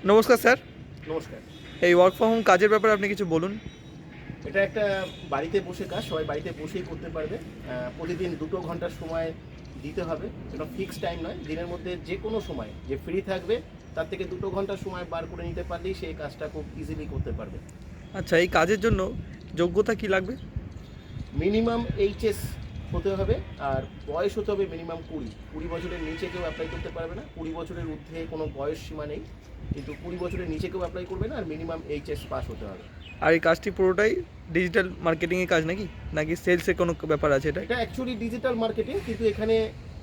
নমস্কার স্যার। নমস্কার। এই ওয়ার্ক ফ্রম হোম কাজের ব্যাপারে আপনি কিছু বলুন। এটা একটা বাড়িতে বসে কাজ, সবাই বাড়িতে বসেই করতে পারবে। প্রতিদিন ২ ঘন্টার সময় দিতে হবে। এটা ফিক্সড টাইম নয়। দিনের মধ্যে যে কোনো সময় যে ফ্রি থাকবে তার থেকে ২ ঘন্টা সময় বার করে নিতে পারলেই সেই কাজটা খুব ইজিলি করতে পারবে। আচ্ছা, এই কাজের জন্য যোগ্যতা কি লাগবে? মিনিমাম এইচএস হতে হবে, আর বয়স হতে হবে মিনিমাম ২০ বছরের নিচে কেউ অ্যাপ্লাই করতে পারবে না। ২০ বছরের ঊর্ধ্বে কোনো বয়স সীমা নেই, কিন্তু ২০ বছরের নিচে কেউ অ্যাপ্লাই করবে না। আর মিনিমাম এইচএস পাস হতে হবে। আর এই কাজটি পুরোটাই ডিজিটাল মার্কেটিংয়ের কাজ নাকি? নাকি সেলসের কোনো ব্যাপার আছে এটা? এটা অ্যাকচুয়ালি ডিজিটাল মার্কেটিং, কিন্তু এখানে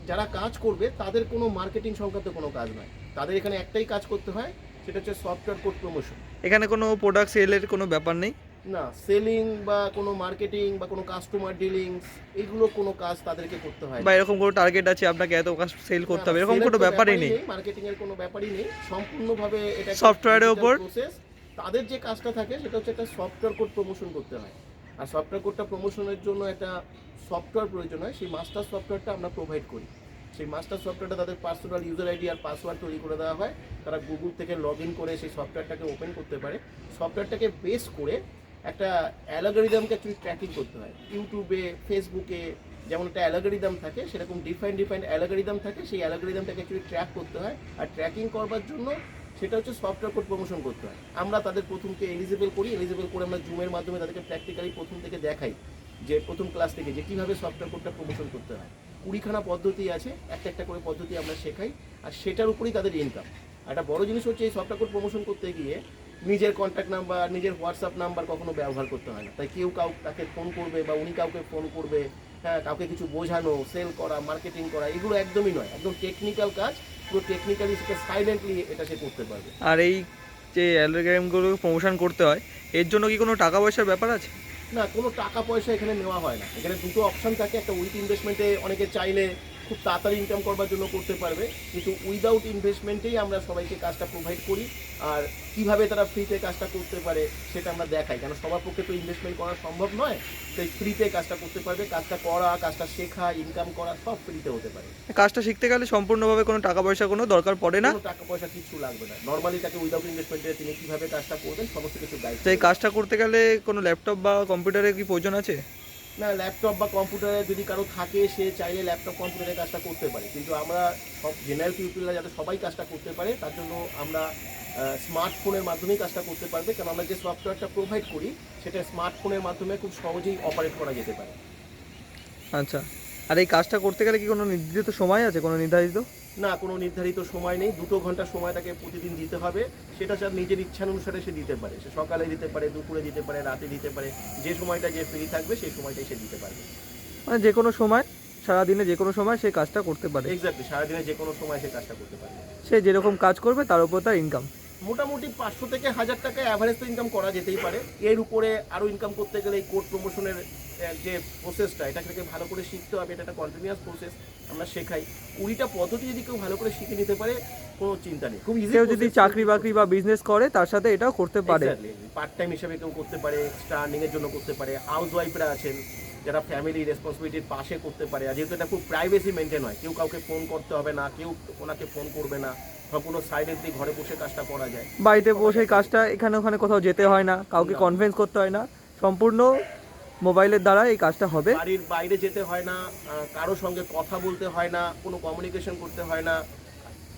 যারা কাজ করবে তাদের কোনো মার্কেটিং সংক্রান্ত কোনো কাজ নয়। তাদের এখানে একটাই কাজ করতে হয়, সেটা হচ্ছে সফটওয়্যার কোড প্রমোশন। এখানে কোনো প্রোডাক্ট সেলের কোনো ব্যাপার নেই? না, সেলিং বা কোনো মার্কেটিং বা কোনো কাস্টমার ডিলিংস এইগুলো কোনো কাজ তাদেরকে করতে হয় বা না। এরকম কোনো টার্গেট আছে আপনাকে এত কাজ সেল না, করতে না, হবে, এরকম সেলের কোনো তো ব্যাপারই ব্যাপারই নেই? নেই, মার্কেটিং এর কোনো ব্যাপারই নেই। সম্পূর্ণভাবে এটা একটা সফটওয়্যারের ডিজিটাল ওপর? প্রসেস। তাদের যে কাজটা থাকে সেটা হচ্ছে একটা সফটওয়্যার কোড প্রমোশন করতে হয়। আর সফটওয়্যার কোডটা প্রমোশনের জন্য একটা সফটওয়্যার প্রয়োজন হয়। সেই মাস্টার সফটওয়্যারটা আমরা প্রোভাইড করি। সেই মাস্টার সফটওয়্যারটা তাদের পার্সোনাল ইউজার আইডি আর পাসওয়ার্ড তৈরি করে দেওয়া হয়। তারা গুগল থেকে লগ ইন করে সেই সফটওয়্যারটাকে ওপেন করতে পারে। সফটওয়্যারটাকে বেস করে একটা অ্যালগরিদমকে অ্যাকচুয়ালি ট্র্যাকিং করতে হয়। ইউটিউবে, ফেসবুকে যেমন একটা অ্যালগরিদম থাকে, সেরকম ডিফাইন্ড অ্যালগরিদম থাকে। সেই অ্যালগরিদমটাকে অ্যাকচুয়ালি ট্র্যাক করতে হয়। আর ট্র্যাকিং করবার জন্য সেটা হচ্ছে সফটওয়্যার কোড প্রমোশন করতে হয়। আমরা তাদের প্রথমকে এলিজিবল করি। এলিজিবল করে আমরা জুমের মাধ্যমে তাদেরকে প্র্যাকটিক্যালি প্রথম থেকে দেখাই, যে প্রথম ক্লাস থেকে যে কীভাবে সফটওয়্যার কোডটা প্রমোশন করতে হয়। ২০খানা পদ্ধতি আছে, একটা একটা করে পদ্ধতি আমরা শেখাই। আর সেটার উপরেই তাদের ইনকাম। একটা বড় জিনিস হচ্ছে এই সফটওয়্যার কোড প্রমোশন করতে গিয়ে নিজের কন্ট্যাক্ট নাম্বার, নিজের হোয়াটসঅ্যাপ নাম্বার কখনো ব্যবহার করতে হয় না। তাই কেউ তাকে ফোন করবে বা উনি কাউকে ফোন করবে, হ্যাঁ, কাউকে কিছু বোঝানো, সেল করা, মার্কেটিং করা, এগুলো একদমই নয়। একদম টেকনিক্যাল কাজ। পুরো টেকনিক্যালি সেটা সাইলেন্টলি এটা সে করতে পারবে। আর এই যে অ্যালগরিদমগুলো প্রমোশন করতে হয়, এর জন্য কি কোনো টাকা পয়সার ব্যাপার আছে? না, কোনো টাকা পয়সা এখানে নেওয়া হয় না। এখানে দুটো অপশন থাকে। একটা উইথ ইনভেস্টমেন্টে অনেকে চাইলে খুব তাড়াতাড়ি ইনকাম করবার জন্য করতে পারবে, কিন্তু উইদাউট ইনভেস্টমেন্টেই আমরা সবাইকে কাজটা প্রোভাইড করি। আর কিভাবে তারা ফ্রিতে কাজটা করতে পারে সেটা আমরা দেখাই, কারণ সবার পক্ষে তো ইনভেস্টমেন্ট করা সম্ভব নয়। তাই ফ্রিতে কাজটা করতে পারবে। কাজটা করা, কাজটা শেখা, ইনকাম করা সব ফ্রিতে হতে পারে। কাজটা শিখতে গেলে সম্পূর্ণভাবে কোনো টাকা পয়সা কোনো দরকার পড়ে না? কোনো টাকা পয়সা কিচ্ছু লাগবে না। নর্মালি তাকে উইদাউট ইনভেস্টমেন্টে তিনি কিভাবে কাজটা করবেন সমস্ত কিছু গাইড তো এই করে। কাজটা করতে গেলে কোনো ল্যাপটপ বা কম্পিউটারের কি প্রয়োজন আছে? না, ল্যাপটপ বা কম্পিউটারে যদি কারো থাকে সে চাইলে ল্যাপটপ কম্পিউটারে কাজটা করতে পারে, কিন্তু আমরা সব জেনারেল পিপলরা যাতে সবাই কাজটা করতে পারে তার জন্য আমরা স্মার্টফোনের মাধ্যমেই কাজটা করতে পারবে, কারণ আমরা যে সফটওয়্যারটা প্রোভাইড করি সেটা স্মার্টফোনের মাধ্যমে খুব সহজেই অপারেট করা যেতে পারে। আচ্ছা, আর এই কাজটা করতে গেলে কি কোনো নির্ধারিত সময় আছে, কোনো নির্ধারিত? না, কোনো নির্ধারিত সময় নেই। ২ ঘন্টা সময় তাকে প্রতিদিন দিতে হবে। সেটা তার নিজের ইচ্ছানুসারে সে দিতে পারে। সে সকালে দিতে পারে, দুপুরে দিতে পারে, রাতে দিতে পারে। যে সময়টা যে ফ্রি থাকবে সেই সময়টাই সে দিতে পারবে। মানে যে কোনো সময়, সারাদিনে যে কোনো সময় সে কাজটা করতে পারে? এক্স্যাক্টলি, সারাদিনে যে কোনো সময় সে কাজটা করতে পারবে। সে যেরকম কাজ করবে তার উপর তার ইনকাম? মোটামুটি ৫০০ থেকে ১০০০ টাকা অ্যাভারেজ তো ইনকাম করা যেতেই পারে। এর উপরে আরও ইনকাম করতে গেলে এই কোড প্রমোশনের যে প্রসেসটা, এটা থেকে ভালো করে শিখতে হবে। এটা একটা কন্টিনিউয়াস প্রসেস, আমরা শেখাই। ২০টা পদ্ধতি যদি কেউ ভালো করে শিখে নিতে পারে, কোনো চিন্তা নেই, খুব ইজি। কেউ যদি চাকরি বাকরি বা বিজনেস করে তার সাথে এটাও করতে পারে? পার্ট টাইম হিসেবে কেউ করতে পারে, এক্সট্রা আর্নিংয়ের জন্য করতে পারে। হাউস ওয়াইফরা আছেন যারা ফ্যামিলি রেসপন্সিবিলিটির পাশে করতে পারে। আর যেহেতু এটা খুব প্রাইভেসি মেনটেন হয়, কেউ কাউকে ফোন করতে হবে না, কেউ ওনাকে ফোন করবে না, সম্পূর্ণ সাইলেন্টলি ঘরে বসে কাজটা করা যায়। বাড়িতে বসে কাজটা, এখানে ওখানে কোথাও যেতে হয় না, কাউকে না। কনভিন্স করতে হয় না, সম্পূর্ণ মোবাইলের দ্বারা এই কাজটা হবে? বাড়ির বাইরে যেতে হয় না, কারো সঙ্গে কথা বলতে হয় না, কোনো কমিউনিকেশন করতে হয় না।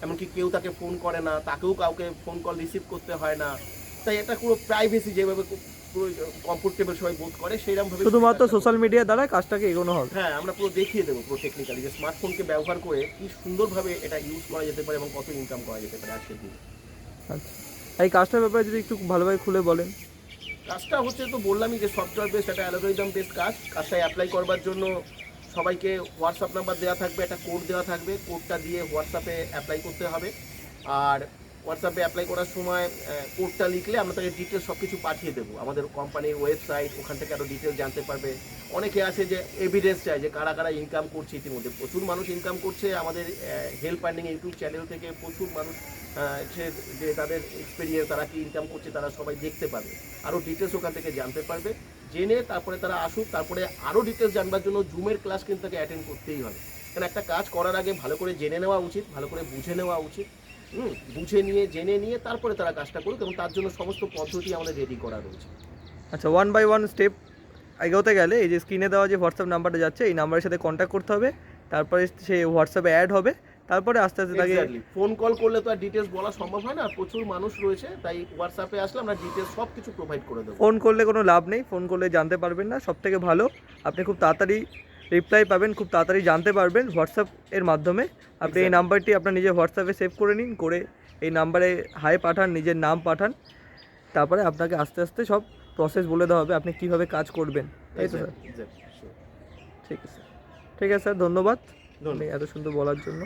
এমনকি কেউ তাকে ফোন করে না, তাকেও কাউকে ফোন কল রিসিভ করতে হয় না। তাই এটা পুরো প্রাইভেসি, যেভাবে পুরো কমফোর্টেবল সবাই বোধ করে সেইরকমভাবে শুধুমাত্র সোশ্যাল মিডিয়ার দ্বারা কাজটাকে এগোনো হবে? হ্যাঁ, আমরা পুরো দেখিয়ে দেবো পুরো টেকনিক্যালি যে স্মার্টফোনকে ব্যবহার করে কি সুন্দরভাবে এটা ইউজ করা যেতে পারে এবং কত ইনকাম করা যেতে পারে আজকের দিনে। আচ্ছা, এই কাজটার ব্যাপারে যদি একটু ভালোভাবে খুলে বলেন। কাজটা হচ্ছে, তো বললামই যে সফটওয়্যার বেসড, একটা অ্যালগরিদম বেসড কাজ। কাজটা অ্যাপ্লাই করবার জন্য সবাইকে হোয়াটসঅ্যাপ নাম্বার দেওয়া থাকবে, একটা কোড দেওয়া থাকবে। কোডটা দিয়ে হোয়াটসঅ্যাপে অ্যাপ্লাই করতে হবে। আর হোয়াটসঅ্যাপে অ্যাপ্লাই করার সময় কোডটা লিখলে আমরা তাকে ডিটেলস সব কিছু পাঠিয়ে দেবো। আমাদের কোম্পানির ওয়েবসাইট, ওখান থেকে আরও ডিটেলস জানতে পারবে। অনেকে আছে যে এভিডেন্স চায় যে কারা কারা ইনকাম করছে। ইতিমধ্যে প্রচুর মানুষ ইনকাম করছে। আমাদের হেল্প আর্নিং ইউটিউব চ্যানেল থেকে প্রচুর মানুষ সে যে তাদের এক্সপিরিয়েন্স, তারা কি ইনকাম করছে তারা সবাই দেখতে পাবে। আরও ডিটেলস ওখান থেকে জানতে পারবে। জেনে তারপরে তারা আসুক। তারপরে আরও ডিটেলস জানবার জন্য জুমের ক্লাস কিন্তু তাকে অ্যাটেন্ড করতেই হবে। কারণ একটা কাজ করার আগে ভালো করে জেনে নেওয়া উচিত, ভালো করে বুঝে নেওয়া উচিত। বুঝে নিয়ে জেনে নিয়ে তারপরে তারা কাজটা করুক, এবং তার জন্য সমস্ত পদ্ধতি আমাদের রেডি করা রয়েছে। আচ্ছা, 1 বাই 1 স্টেপ এগোতে গেলে এই যে স্ক্রিনে দেওয়া যে হোয়াটসঅ্যাপ নাম্বারটা যাচ্ছে এই নাম্বারের সাথে কন্ট্যাক্ট করতে হবে, তারপরে সে হোয়াটসঅ্যাপে অ্যাড হবে, তারপরে আস্তে আস্তে তাকে ফোন কল করলে তো আর ডিটেলস বলা সম্ভব হয় না, প্রচুর মানুষ রয়েছে, তাই হোয়াটসঅ্যাপে আসলে আমরা ডিটেলস সব কিছু প্রোভাইড করে দেবো। ফোন করলে কোনো লাভ নেই, ফোন করলে জানতে পারবেন না। সবথেকে ভালো আপনি খুব তাড়াতাড়ি রিপ্লাই পাবেন, খুব তাড়াতাড়ি জানতে পারবেন হোয়াটসঅ্যাপ এর মাধ্যমে। আপনি এই নাম্বারটি আপনার নিজের হোয়াটসঅ্যাপে সেভ করে নিন, করে এই নাম্বারে হাই পাঠান, নিজের নাম পাঠান, তারপরে আপনাকে আস্তে আস্তে সব প্রসেস বলে দেওয়া হবে আপনি কীভাবে কাজ করবেন, তাই তো স্যার? ঠিক আছে স্যার, ঠিক আছে স্যার, ধন্যবাদ আপনি এত সুন্দর বলার জন্য।